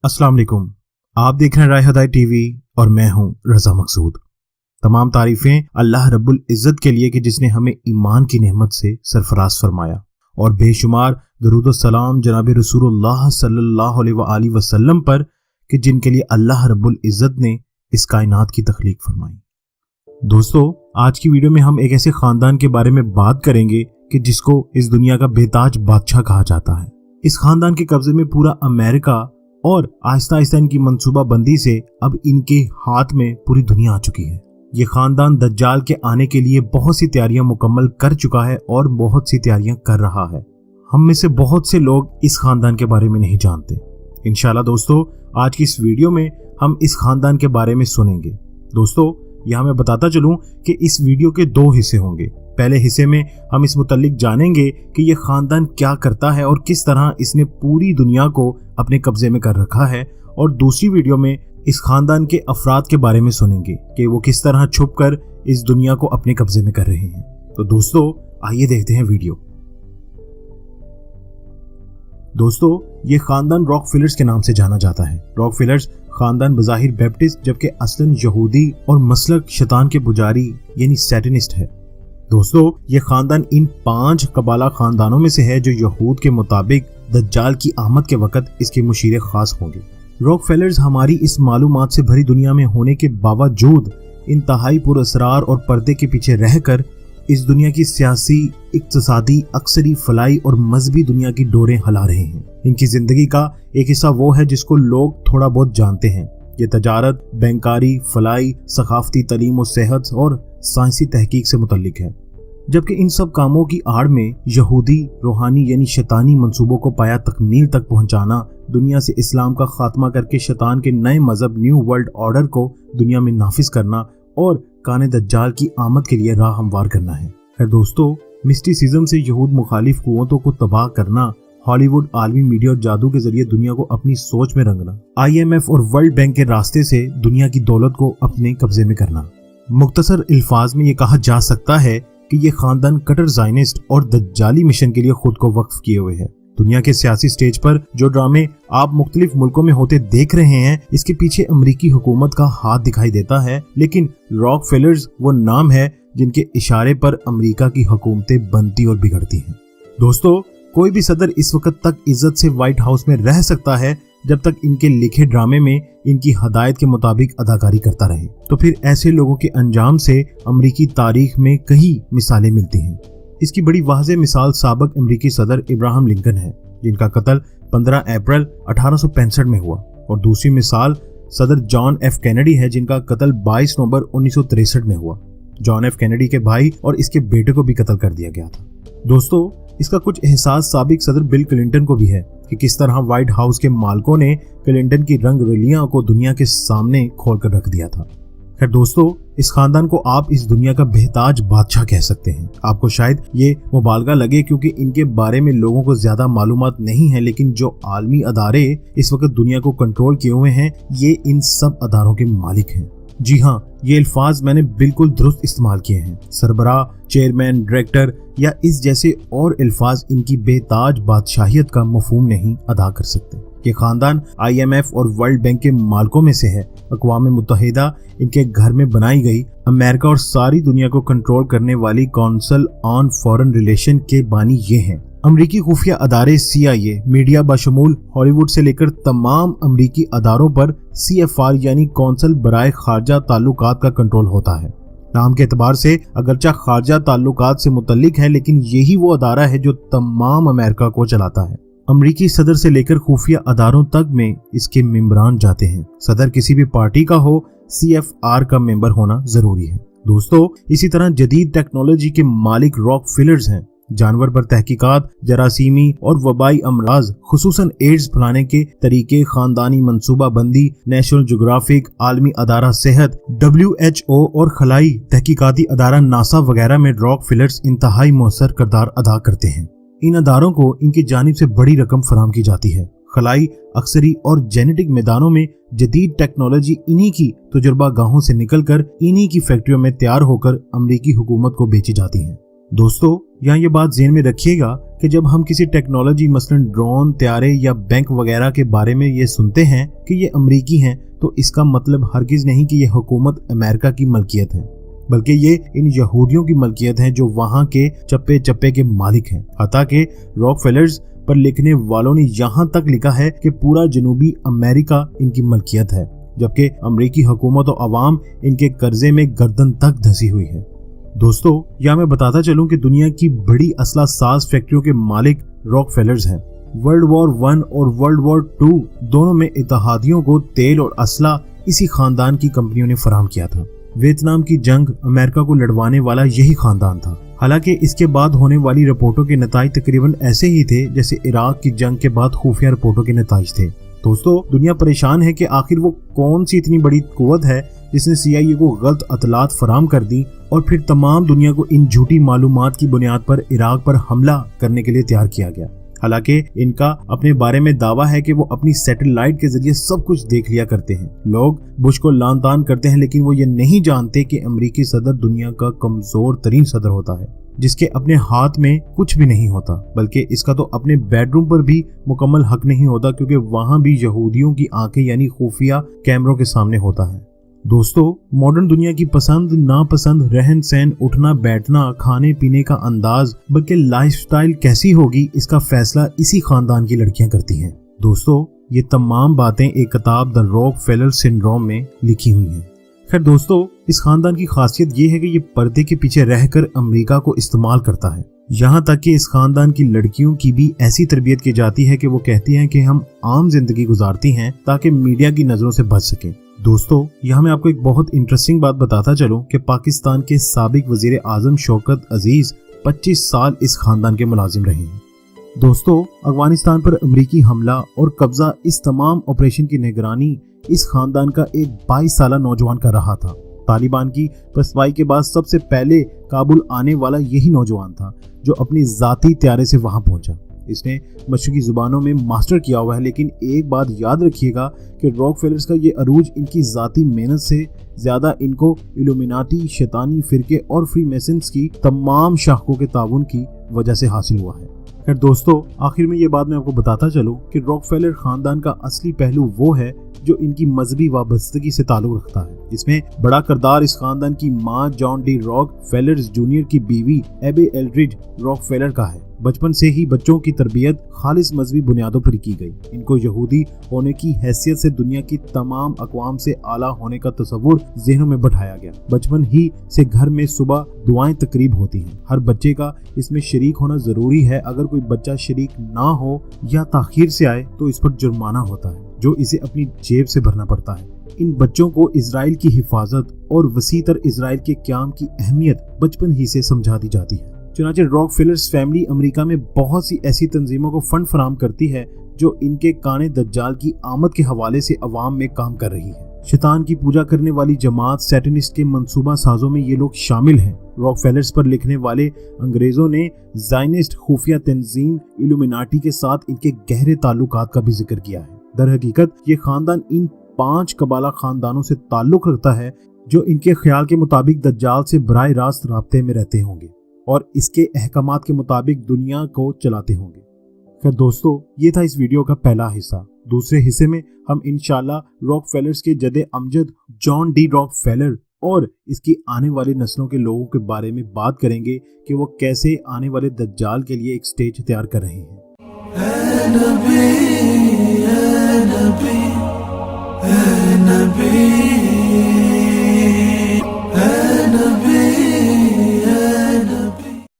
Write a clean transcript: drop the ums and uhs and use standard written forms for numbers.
अस्सलाम वालेकुम। आप देख रहे हैं राय हदायत टीवी और मैं हूं रजा मकसूद। तमाम तारीफें अल्लाह रब्बुल इज़्ज़त के लिए कि जिसने हमें ईमान की नेमत से सरफराज फरमाया और बेशुमार दरूद व सलाम जनाब रसूलुल्लाह सल्लल्लाहु अलैहि वसल्लम पर कि जिनके लिए अल्लाह रब्बुल इज़्ज़त ने इस कायनात की तख्लीक फरमाई। दोस्तों, आज की वीडियो में हम एक ऐसे खानदान के बारे में बात करेंगे कि जिसको इस दुनिया का बेताज बादशाह कहा जाता है। इस खानदान के कब्जे में पूरा अमेरिका और आहिस्ता आहिस्ता इनकी मंसूबा बंदी से अब इनके हाथ में पूरी दुनिया आ चुकी है। ये खानदान दज्जाल के आने के लिए बहुत सी तैयारियां मुकम्मल कर चुका है और बहुत सी तैयारियां कर रहा है। हम में से बहुत से लोग इस खानदान के बारे में नहीं जानते। इंशाल्लाह दोस्तों, आज की इस वीडियो में हम इस खानदान के बारे में सुनेंगे। दोस्तों, यहाँ मैं बताता चलूं कि इस वीडियो के दो हिस्से होंगे। पहले हिस्से में हम इस मुतल्लिक जानेंगे कि ये खानदान क्या करता है और किस तरह इसने पूरी दुनिया को अपने कब्जे में कर रखा है, और दूसरी वीडियो में इस खानदान के अफराद के बारे में सुनेंगे कि वो किस तरह छुपकर इस दुनिया को अपने कब्जे में कर रहे हैं। तो दोस्तों, आइए देखते हैं वीडियो। दोस्तों, ये खानदान रॉकफेलर्स के नाम से जाना जाता है। रॉकफेलर्स खानदान बज़ाहिर बैप्टिस्ट जबकि असलन यहूदी और मसलक शैतान के पुजारी यानी सैटनिस्ट है। दोस्तों, ये खानदान इन 5 कबाला खानदानों में से है जो यहूद के मुताबिक दज्जाल की आमद के वक़्त इसके मुशीर खास होंगे। रॉकफेलर्स हमारी इस मालूमात से भरी दुनिया में होने के बावजूद इंतहाई पुरअसरार और पर्दे के पीछे रहकर इस दुनिया की सियासी, इक्तिसादी, अक्सरी, फलाई और मजहबी दुनिया की डोरें हिला रहे हैं। इनकी जिंदगी का एक हिस्सा वो है जिसको लोग थोड़ा बहुत जानते हैं। ये तजारत, बैंकारी, फलाई, सकाफती तालीम और सेहत और साइंसी तहकीक से मुतल्लिक है। जबकि इन सब कामों की आड़ में यहूदी रूहानी यानी शैतानी मंसूबों को पाया तकमील तक पहुंचाना, दुनिया से इस्लाम का खात्मा करके शैतान के नए मजहब न्यू वर्ल्ड ऑर्डर को दुनिया में नाफिज करना और काने दज्जाल की आमद के लिए राह हमवार करना है। खैर दोस्तों, मिस्टिसिज्म से यहूद मुखालिफ कुव्वतों को तबाह करना, हॉलीवुड, आलमी मीडिया और जादू के जरिए दुनिया को अपनी सोच में रंगना, IMF और वर्ल्ड बैंक के रास्ते से दुनिया की दौलत को अपने कब्जे में करना। मुख्तसर अल्फाज में ये कहा जा सकता है कि ये खानदान कटर ज़ायनिस्ट और दज्जाली मिशन के लिए खुद को वक्फ किए हुए है। दुनिया के सियासी स्टेज पर जो ड्रामे आप मुख्तलिफ मुल्कों में होते देख रहे हैं, इसके पीछे अमरीकी हुकूमत का हाथ दिखाई देता है। लेकिन रॉकफेलर्स वो नाम है जिनके इशारे पर अमरीका की हुकूमतें बनती और बिगड़ती हैं। दोस्तों, कोई भी सदर इस वक्त तक इज्जत से व्हाइट हाउस में रह सकता है जब तक इनके लिखे ड्रामे में इनकी हदायत के मुताबिक अदाकारी करता रहे। तो फिर ऐसे लोगों के अंजाम से अमरीकी तारीख में कई मिसालें मिलती हैं। इसकी बड़ी वाज़ेह मिसाल साबिक अमरीकी सदर इब्राहिम लिंकन है, जिनका कत्ल 15 अप्रैल 1865 में हुआ, और दूसरी मिसाल सदर जॉन एफ कैनेडी है, जिनका कत्ल 22 नवंबर 1963 में हुआ। जॉन एफ कैनेडी के भाई और इसके बेटे को भी कत्ल कर दिया गया था। दोस्तों, इसका कुछ एहसास साबिक सदर बिल क्लिंटन को भी है कि किस तरह व्हाइट हाउस के मालिकों ने क्लिंटन की रंग रलियां को दुनिया के सामने खोल कर रख दिया था। खैर दोस्तों, इस खानदान को आप इस दुनिया का बेताज बादशाह कह सकते हैं। आपको शायद ये मुबालगा लगे क्योंकि इनके बारे में लोगों को ज्यादा मालूमात नहीं है, लेकिन जो आलमी अदारे इस वक्त दुनिया को कंट्रोल किए हुए हैं, ये इन सब अदारों के मालिक हैं। जी हाँ, ये अल्फाज मैंने बिल्कुल दुरुस्त इस्तेमाल किए हैं। सरबराह, चेयरमैन, डायरेक्टर या इस जैसे और अल्फाज इनकी बेताज बादशाहियत का मफहूम नहीं अदा कर सकते। ये खानदान IMF और वर्ल्ड बैंक के मालिकों में से है। अक़वाम मुत्तहिदा इनके घर में बनाई गई अमेरिका और सारी दुनिया को कंट्रोल करने वाली काउंसिल ऑन फॉरेन रिलेशन के बानी ये हैं। अमरीकी खुफिया अदारे CIA, मीडिया बशमूल हॉलीवुड से लेकर तमाम अमरीकी अदारों पर CFR यानी कौंसल बराए खारजा ताल्लुकात का कंट्रोल होता है। नाम के एतबार से अगरचा खारजा ताल्लुकात से मुतल्लिक है, लेकिन यही वो अदारा है जो तमाम अमेरिका को चलाता है। अमरीकी सदर से लेकर खुफिया अदारों तक में इसके मेंबरान जाते हैं। सदर किसी भी पार्टी का हो, CFR का मेंबर होना जरूरी है। दोस्तों, इसी तरह जदीद टेक्नोलॉजी के मालिक रॉकफेलर्स हैं। जानवर पर तहकीकात, जरासीमी और वबाई अमराज, खुसूसन एड्स फैलाने के तरीके, खानदानी मंसूबा बंदी, नेशनल ज्योग्राफिक, आलमी अदारा सेहत, WHO और खलाई तहकीकाती अदारा नासा वगैरह में रॉकफेलर्स इंतहाई मौसर किरदार अदा करते हैं। इन अदारों को इनकी जानिब से बड़ी रकम फराहम की जाती है। खलाई, अक्सरी और जेनेटिक मैदानों में जदीद टेक्नोलॉजी इन्हीं की तजुर्बा गाहों से निकलकर इन्हीं की फैक्ट्रियों में तैयार होकर अमरीकी हुकूमत को बेची जाती है। दोस्तों, यहाँ ये बात ज़हन में रखिएगा کہ جب ہم کسی ٹیکنالوجی مثلا ڈرون، طیارے یا بینک وغیرہ کے بارے میں یہ سنتے ہیں کہ یہ امریکی ہیں، تو اس کا مطلب ہرگز نہیں کہ یہ حکومت امریکہ کی ملکیت ہے، بلکہ یہ ان یہودیوں کی ملکیت ہے جو وہاں کے چپے چپے کے مالک ہیں۔ حتیٰ کہ راک فیلرز پر لکھنے والوں نے یہاں تک لکھا ہے کہ پورا جنوبی امریکہ ان کی ملکیت ہے، جبکہ امریکی حکومت و عوام ان کے قرضے میں گردن تک دھسی ہوئی ہے۔ دوستو، یا میں بتاتا چلوں کہ دنیا کی بڑی اسلحہ ساز فیکٹریوں کے مالک راک فیلرز ہیں۔ ورلڈ وار 1 اور ورلڈ وار 2 دونوں میں اتحادیوں کو تیل اور اسلحہ اسی خاندان کی کمپنیوں نے فراہم کیا تھا۔ ویتنام کی جنگ امریکہ کو لڑوانے والا یہی خاندان تھا، حالانکہ اس کے بعد ہونے والی رپورٹوں کے نتائج تقریباً ایسے ہی تھے جیسے عراق کی جنگ کے بعد خفیہ رپورٹوں کے نتائج تھے۔ دوستو، دنیا پریشان ہے کہ آخر وہ کون سی اتنی بڑی قوت ہے جس نے CIA کو غلط اطلاعات فراہم کر دی اور پھر تمام دنیا کو ان جھوٹی معلومات کی بنیاد پر عراق پر حملہ کرنے کے لیے تیار کیا گیا۔ حالانکہ ان کا اپنے بارے میں دعویٰ ہے کہ وہ اپنی سیٹلائٹ کے ذریعے سب کچھ دیکھ لیا کرتے ہیں۔ لوگ بش کو لان تان کرتے ہیں، لیکن وہ یہ نہیں جانتے کہ امریکی صدر دنیا کا کمزور ترین صدر ہوتا ہے، جس کے اپنے ہاتھ میں کچھ بھی نہیں ہوتا، بلکہ اس کا تو اپنے بیڈ روم پر بھی مکمل حق نہیں ہوتا، کیونکہ وہاں بھی یہودیوں کی آنکھیں یعنی خفیہ کیمروں کے سامنے ہوتا ہے۔ دوستو، ماڈرن دنیا کی پسند ناپسند، رہن سہن، اٹھنا بیٹھنا، کھانے پینے کا انداز، بلکہ لائف سٹائل کیسی ہوگی، اس کا فیصلہ اسی خاندان کی لڑکیاں کرتی ہیں۔ دوستو، یہ تمام باتیں ایک کتاب دا راک فیلر سنڈروم میں لکھی ہوئی ہیں۔ خیر دوستو، اس خاندان کی خاصیت یہ ہے کہ یہ پردے کے پیچھے رہ کر امریکہ کو استعمال کرتا ہے، یہاں تک کہ اس خاندان کی لڑکیوں کی بھی ایسی تربیت کی جاتی ہے کہ وہ کہتی ہیں کہ ہم عام زندگی گزارتی ہیں تاکہ میڈیا کی نظروں سے بچ سکیں۔ دوستو، یہاں میں آپ کو ایک بہت انٹرسٹنگ بات بتاتا چلوں کہ پاکستان کے سابق وزیر اعظم شوکت عزیز 25 سال اس خاندان کے ملازم رہے ہیں۔ دوستو، افغانستان پر امریکی حملہ اور قبضہ، اس تمام آپریشن کی نگرانی اس خاندان کا ایک 22 سالہ نوجوان کر رہا تھا۔ طالبان کی پسپائی کے بعد سب سے پہلے کابل آنے والا یہی نوجوان تھا جو اپنی ذاتی طیارے سے وہاں پہنچا۔ اس نے مشرقی زبانوں میں ماسٹر کیا ہوا ہے، لیکن ایک بات یاد رکھیے گا کہ راک فیلرز کا یہ عروج ان کی ذاتی محنت سے زیادہ ان کو ایلومیناٹی، شیطانی فرقے اور فری میسنز کی تمام شاخوں کے تعاون کی وجہ سے حاصل ہوا ہے۔ خیر دوستو، آخر میں یہ بات میں آپ کو بتاتا چلوں کہ راک فیلر خاندان کا اصلی پہلو وہ ہے جو ان کی مذہبی وابستگی سے تعلق رکھتا ہے، جس میں بڑا کردار اس خاندان کی ماں جان ڈی راک فیلرز جونیئر کی بیوی ایبے ایلڈریج راک فیلر کا ہے۔ بچپن سے ہی بچوں کی تربیت خالص مذہبی بنیادوں پر کی گئی۔ ان کو یہودی ہونے کی حیثیت سے دنیا کی تمام اقوام سے اعلیٰ ہونے کا تصور ذہنوں میں بٹھایا گیا۔ بچپن ہی سے گھر میں صبح دعائیں تقریب ہوتی ہیں، ہر بچے کا اس میں شریک ہونا ضروری ہے۔ اگر کوئی بچہ شریک نہ ہو یا تاخیر سے آئے تو اس پر جرمانہ ہوتا ہے جو اسے اپنی جیب سے بھرنا پڑتا ہے۔ ان بچوں کو اسرائیل کی حفاظت اور وسیع تر اسرائیل کے قیام کی اہمیت بچپن ہی سے سمجھا دی جاتی ہے۔ چنانچہ راک فیلرز فیملی امریکہ میں بہت سی ایسی تنظیموں کو فنڈ فراہم کرتی ہے جو ان کے کانے دجال کی آمد کے حوالے سے عوام میں کام کر رہی ہے۔ شیطان کی پوجا کرنے والی جماعت سیٹنسٹ کے منصوبہ سازوں میں یہ لوگ شامل ہیں۔ راک فیلرز پر لکھنے والے انگریزوں نے زائنسٹ خفیہ تنظیم ایلومیناٹی کے ساتھ ان کے گہرے تعلقات کا بھی ذکر کیا ہے۔ در حقیقت یہ خاندان ان 5 قبائلی خاندانوں سے تعلق رکھتا ہے جو ان کے خیال کے مطابق دجال سے براہ راست رابطے میں رہتے ہوں گے اور اس کے احکامات کے مطابق دنیا کو چلاتے ہوں گے۔ خیر دوستو، یہ تھا اس ویڈیو کا پہلا حصہ۔ دوسرے حصے میں ہم انشاءاللہ راک فیلرز کے جد امجد جان ڈی راک فیلر اور اس کی آنے والی نسلوں کے لوگوں کے بارے میں بات کریں گے کہ وہ کیسے آنے والے دجال کے لیے ایک سٹیج تیار کر رہے ہیں۔ اے نبی، اے نبی، اے نبی۔